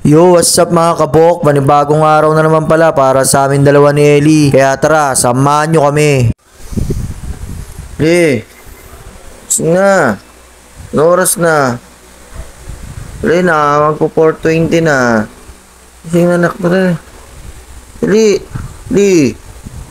Yo, what's up mga kabok? Panibagong araw na naman pala para sa amin dalawa ni Ellie. Kaya tara, samahan nyo kami. Sige na. No oras na. Ellie na, magpo 4:20 na. Sige na, anak, tara. Ellie.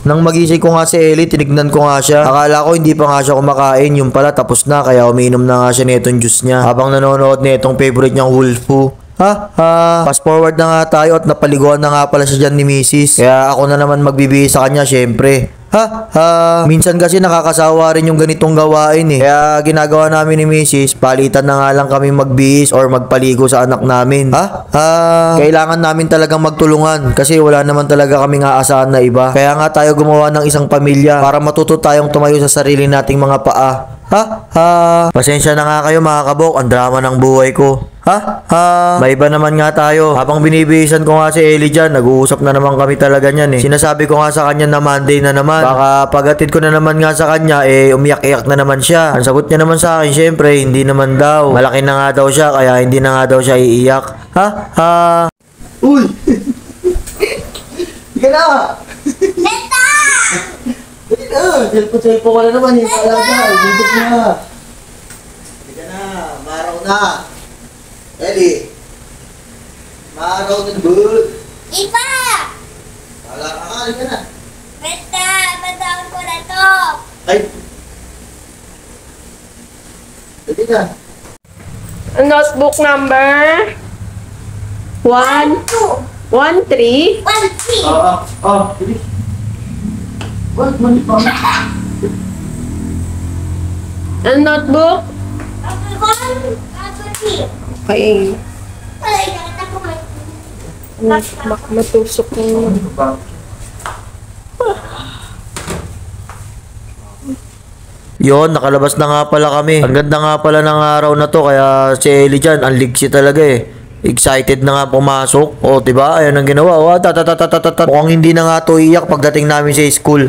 Nang magising ko nga si Ellie, tinignan ko nga siya. Akala ko hindi pa nga siya kumakain. Yung pala tapos na, kaya umiinom na nga siya nitong juice niya. Habang nanonood nitong favorite niyang Wolfoo. Fast forward na nga tayo at napaliguan na nga pala siya dyan ni Mrs. Kaya ako na naman magbibihis sa kanya syempre. Minsan kasi nakakasawa rin yung ganitong gawain eh. Kaya ginagawa namin ni Mrs. Palitan na nga lang kami magbihis or magpaligo sa anak namin. Kailangan namin talagang magtulungan kasi wala naman talaga kaming aasahan na iba. Kaya nga tayo gumawa ng isang pamilya para matuto tayong tumayo sa sarili nating mga paa. Pasensya na nga kayo mga kabok, ang drama ng buhay ko. May iba naman nga tayo. Habang binibihisan ko nga si Ellie dyan, nag-uusap na naman kami talaga niyan eh. Sinasabi ko nga sa kanya na Monday na naman. Baka pagatid ko na naman nga sa kanya, umiyak-iyak na naman siya. Ang sagot niya naman sa akin, syempre, hindi naman daw. Malaki na nga daw siya, kaya hindi na nga daw siya iiyak. Uy! Hindi na! Neta! Hindi na! Selpo ka na naman, hindi ka lang na. Dudok na. Hindi na, maraw na. Ellie, maaraw na bud. Ipa! Wala ka nga, halika na. Neta, basahin ko na to. Ay! Halika. Notebook number 1, 1, 3. 1, 3. Bilis. What? Mali pa. Ang notebook? Number 1, number 3. Okay. Wala yan, ako may... Matusok ko. Yon, nakalabas na nga pala kami. Ang ganda nga pala ng araw na to, kaya si Ellie dyan, ang ligsi talaga eh. Excited na nga pumasok. O, diba? Ayan ang ginawa. O, mukhang hindi na nga to iyak pagdating namin sa school.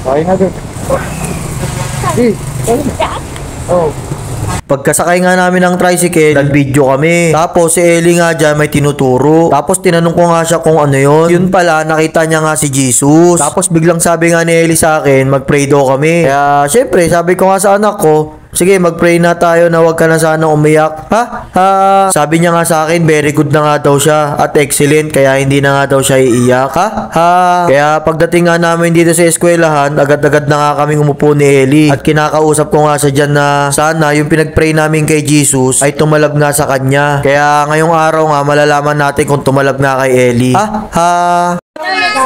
Kain na din. Pagkasakay nga namin ng tricycle, nag-video kami. Tapos si Ellie nga dyan may tinuturo. Tapos tinanong ko nga siya kung ano yun. Yun pala, nakita niya nga si Jesus. Tapos biglang sabi nga ni Ellie sa akin, mag-pray daw kami. Kaya syempre, sabi ko nga sa anak ko, sige, mag-pray na tayo na wag ka na sana umiyak. Sabi niya nga sa akin, very good na nga daw siya at excellent, kaya hindi na nga daw siya iiyak. Kaya pagdating nga namin dito sa eskwelahan, agad-agad na nga kaming umupo ni Ellie. At kinakausap ko nga sa dyan na sana yung pinag-pray namin kay Jesus ay tumalab nga sa kanya. Kaya ngayong araw nga, malalaman natin kung tumalab nga kay Ellie.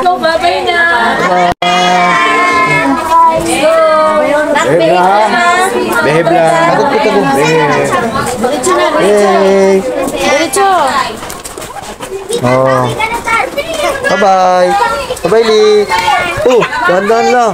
So, bye-bye na. Behave lang. Agad kita mo. Diretso na, diretso. Oh. Bye-bye. Bye-bye, Lee. Dahan-dahan lang.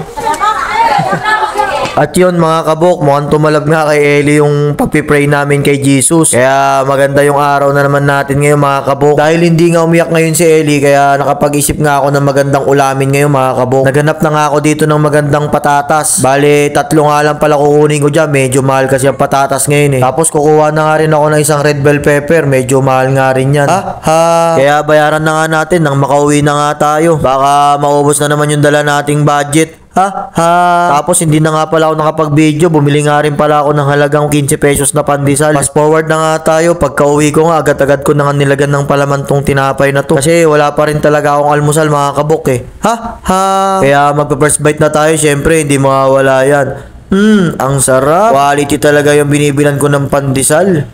At yun mga kabok, mukhang tumalab nga kay Ellie yung pagpipray namin kay Jesus. Kaya maganda yung araw na naman natin ngayon mga kabok. Dahil hindi nga umiyak ngayon si Ellie, kaya nakapag-isip nga ako ng magandang ulamin ngayon mga kabok. Naganap na nga ako dito ng magandang patatas. Bale, 3 nga lang pala kukunin ko dyan. Medyo mahal kasi ang patatas ngayon eh. Tapos kukuha na nga rin ako ng isang red bell pepper. Medyo mahal nga rin yan. Kaya bayaran na nga natin nang makauwi na nga tayo. Baka maubos na naman yung dala nating budget. Tapos hindi na nga pala ako nakapag-video. Bumili nga rin pala ako ng halagang 15 pesos na pandesal. Fast forward na nga tayo. Pagka uwi ko nga, agad-agad ko na nga nilagyan ng palaman tong tinapay na to. Kasi wala pa rin talaga akong almusal mga kabok eh. Kaya magpa-first bite na tayo. Syempre hindi mawawala yan. Ang sarap. Quality talaga yung binibilan ko ng pandesal.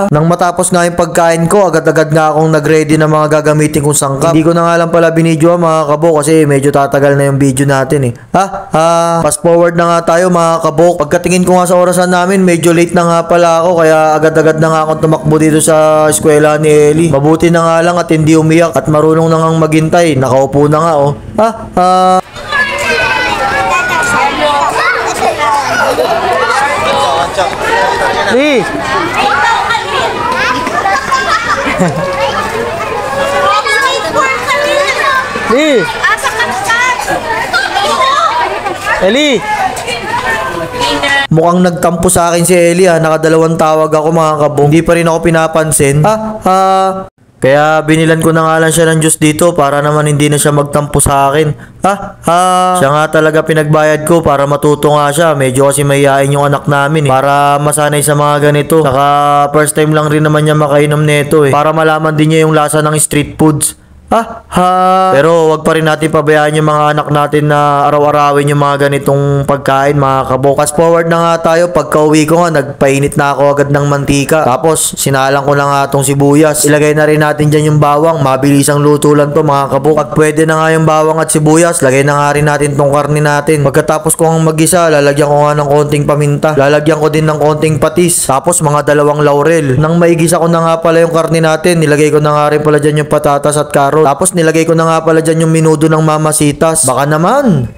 Nang matapos nga yung pagkain ko, agad-agad nga akong nag-ready na mga gagamitin kong sangkap. Hindi ko na nga lang pala binidyo mga kabok kasi medyo tatagal na yung video natin eh. Fast forward na nga tayo mga kabok. Pagkatingin ko nga sa orasan namin, medyo late na nga pala ako, kaya agad-agad na nga akong tumakbo dito sa eskwela ni Ellie. Mabuti na nga lang at hindi umiyak at marunong na ngang maghintay. Nakaupo na nga oh. Lee! Lee! Ellie! Mukhang nagtampo sa akin si Ellie ha. Nakadalawang tawag ako mga kabong. Hindi pa rin ako pinapansin. Kaya binilan ko na nga lang siya ng juice dito para naman hindi na siya magtampo sa akin. Siya nga talaga pinagbayad ko para matuto nga siya. Medyo kasi mahihain yung anak namin para masanay sa mga ganito. Saka first time lang rin naman niya makainom nito para malaman din niya yung lasa ng street foods. Pero wag pa rin natin pabayaan yung mga anak natin na araw-arawin yung mga ganitong pagkain mga kabok. Fast forward na nga tayo, pagka uwi ko nga nagpainit na ako agad ng mantika. Tapos sinalang ko na nga tong sibuyas. Ilagay na rin natin dyan yung bawang. Mabilisang luto lang to mga kabok. At pwede na nga yung bawang at sibuyas, lagay na nga rin natin tong karne natin. Pagkatapos ko ang mag-isa, lalagyan ko nga ng konting paminta. Lalagyan ko din ng konting patis. Tapos mga 2 laurel. Nang maigisa ko na nga pala yung karne natin, nilagay ko na nga rin pala dyan yung patatas at carrot. Tapos nilagay ko na nga pala dyan yung minudo ng mamasitas. Baka naman.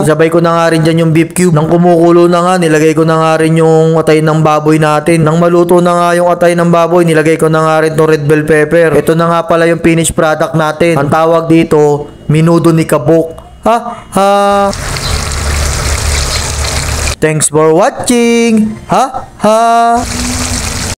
Isabay ko na nga rin dyan yung beef cube. Nang kumukulo na nga, nilagay ko na nga rin yung atay ng baboy natin. Nang maluto na nga yung atay ng baboy, nilagay ko na nga rin tong red bell pepper. Ito na nga pala yung finished product natin. Ang tawag dito, minudo ni Kabok. Thanks for watching.